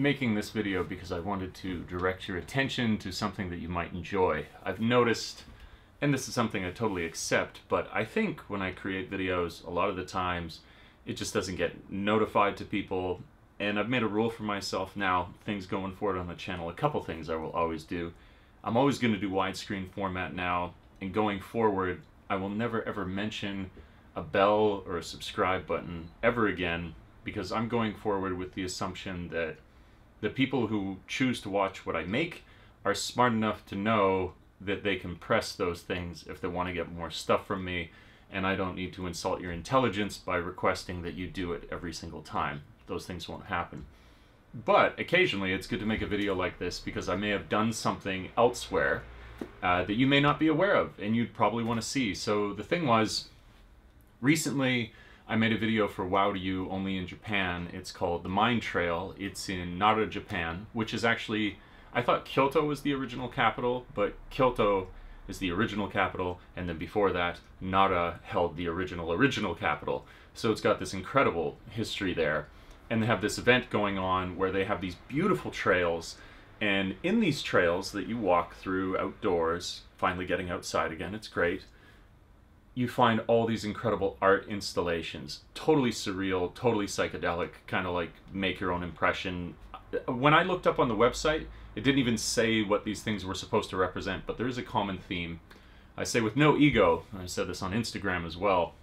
making this video because I wanted to direct your attention to something that you might enjoy. I've noticed, and this is something I totally accept, but I think when I create videos, a lot of the times it just doesn't get notified to people, and I've made a rule for myself now, things going forward on the channel, a couple things I will always do. I'm always going to do widescreen format now, and going forward, I will never ever mention a bell or a subscribe button ever again, because I'm going forward with the assumption that the people who choose to watch what I make are smart enough to know that they can press those things if they want to get more stuff from me, and I don't need to insult your intelligence by requesting that you do it every single time. Those things won't happen. But occasionally it's good to make a video like this because I may have done something elsewhere that you may not be aware of and you'd probably want to see. So the thing was, recently I made a video for WoW to You only in Japan. It's called The Mine Trail. It's in Nara, Japan, which is actually, I thought Kyoto was the original capital, but Kyoto is the original capital, and then before that, Nara held the original capital. So it's got this incredible history there. And they have this event going on where they have these beautiful trails, and in these trails that you walk through outdoors, finally getting outside again, it's great, you find all these incredible art installations, totally surreal, totally psychedelic, kind of like make your own impression. When I looked up on the website, it didn't even say what these things were supposed to represent, but there is a common theme. I say with no ego, and I said this on Instagram as well,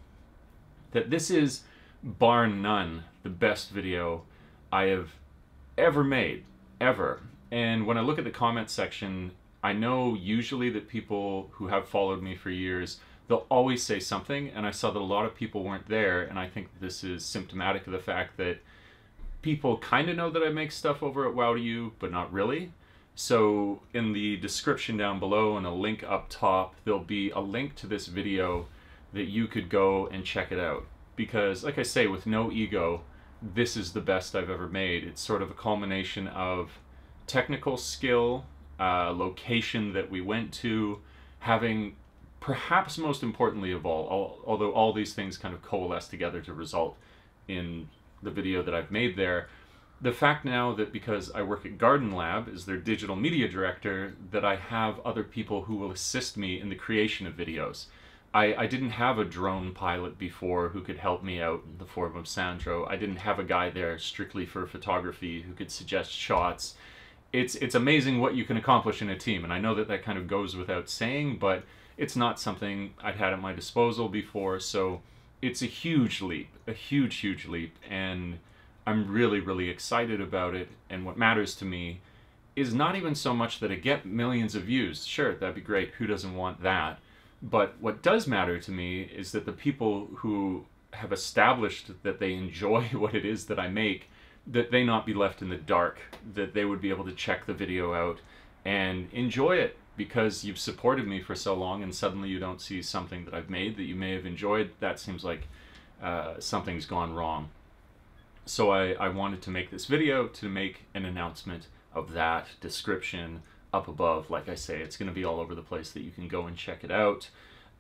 that this is, bar none, the best video I have ever made, ever. And when I look at the comment section, I know usually that people who have followed me for years, they'll always say something, and I saw that a lot of people weren't there, and I think this is symptomatic of the fact that people kind of know that I make stuff over at WoW to You, but not really. So in the description down below and a link up top, there'll be a link to this video that you could go and check it out. Because, like I say, with no ego, this is the best I've ever made. It's sort of a culmination of technical skill, location that we went to, having, perhaps most importantly of all, although all these things kind of coalesce together to result in the video that I've made there, the fact now that because I work at Garden Lab as their digital media director, that I have other people who will assist me in the creation of videos. I didn't have a drone pilot before who could help me out in the form of Sandro. I didn't have a guy there strictly for photography who could suggest shots. It's amazing what you can accomplish in a team, and I know that that kind of goes without saying, but it's not something I'd had at my disposal before, so it's a huge leap, a huge leap, and I'm really, really excited about it. And what matters to me is not even so much that it get millions of views. Sure, that'd be great. Who doesn't want that? But what does matter to me is that the people who have established that they enjoy what it is that I make, that they not be left in the dark, that they would be able to check the video out and enjoy it because you've supported me for so long, and suddenly you don't see something that I've made that you may have enjoyed. That seems like something's gone wrong. So I wanted to make this video to make an announcement of that description up above. Like I say, it's going to be all over the place that you can go and check it out.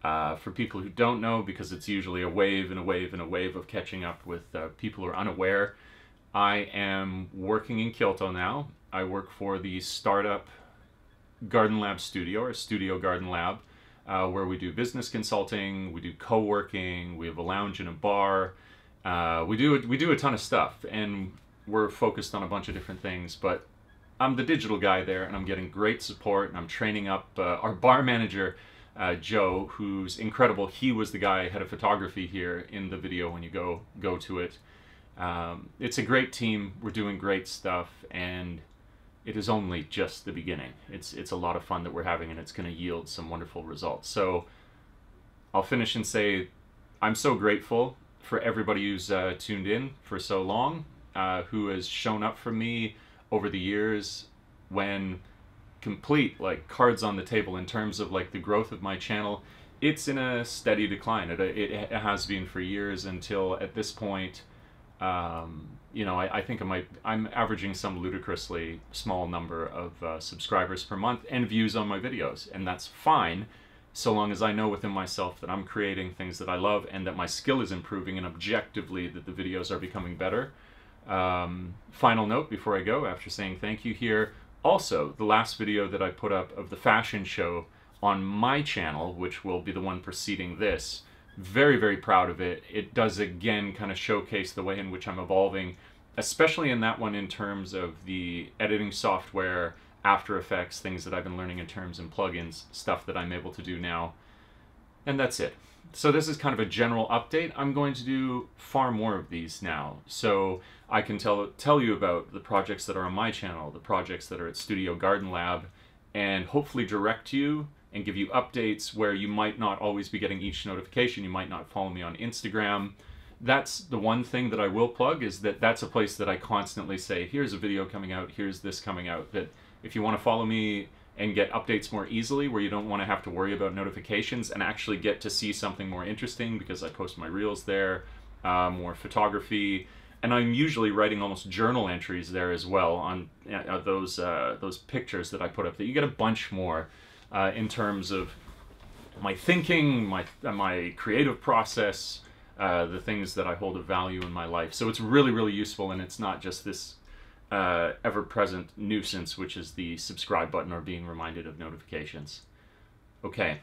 For people who don't know, because it's usually a wave and a wave and a wave of catching up with people who are unaware, I am working in Kyoto now. I work for the startup Garden Lab studio, or Studio Garden Lab, where we do business consulting, we do co-working, we have a lounge and a bar. We do a ton of stuff, and we're focused on a bunch of different things, but I'm the digital guy there, and I'm getting great support, and I'm training up our bar manager, Joe, who's incredible. He was the guy head of photography here in the video when you go to it. It's a great team. We're doing great stuff, and it is only just the beginning. It's a lot of fun that we're having, and it's going to yield some wonderful results. So I'll finish and say I'm so grateful for everybody who's tuned in for so long, who has shown up for me over the years when complete, like, cards on the table in terms of like the growth of my channel. It's in a steady decline. It has been for years, until at this point, you know, I think I'm averaging some ludicrously small number of subscribers per month and views on my videos, and that's fine so long as I know within myself that I'm creating things that I love and that my skill is improving, and objectively that the videos are becoming better. Final note before I go, after saying thank you here, also the last video that I put up of the fashion show on my channel, which will be the one preceding this, very, very proud of it. It does again kind of showcase the way in which I'm evolving, especially in that one in terms of the editing software, After Effects, things that I've been learning in terms and plugins, stuff that I'm able to do now. And that's it. So this is kind of a general update. I'm going to do far more of these now. So I can tell you about the projects that are on my channel, the projects that are at Studio Garden Lab, and hopefully direct you and give you updates where you might not always be getting each notification. You might not follow me on Instagram. That's the one thing that I will plug, is that that's a place that I constantly say, here's a video coming out, here's this coming out, that if you want to follow me and get updates more easily, where you don't want to have to worry about notifications and actually get to see something more interesting, because I post my reels there, more photography, and I'm usually writing almost journal entries there as well on those pictures that I put up, that you get a bunch more in terms of my thinking, my creative process, the things that I hold of value in my life. So it's really, really useful, and it's not just this ever-present nuisance, which is the subscribe button or being reminded of notifications. Okay,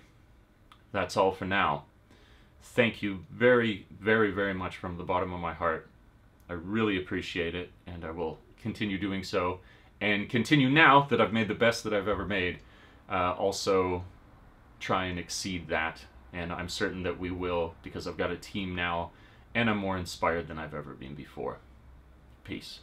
that's all for now. Thank you very, very, very much from the bottom of my heart. I really appreciate it, and I will continue doing so, and continue, now that I've made the best that I've ever made, also try and exceed that, and I'm certain that we will, because I've got a team now, and I'm more inspired than I've ever been before. Peace.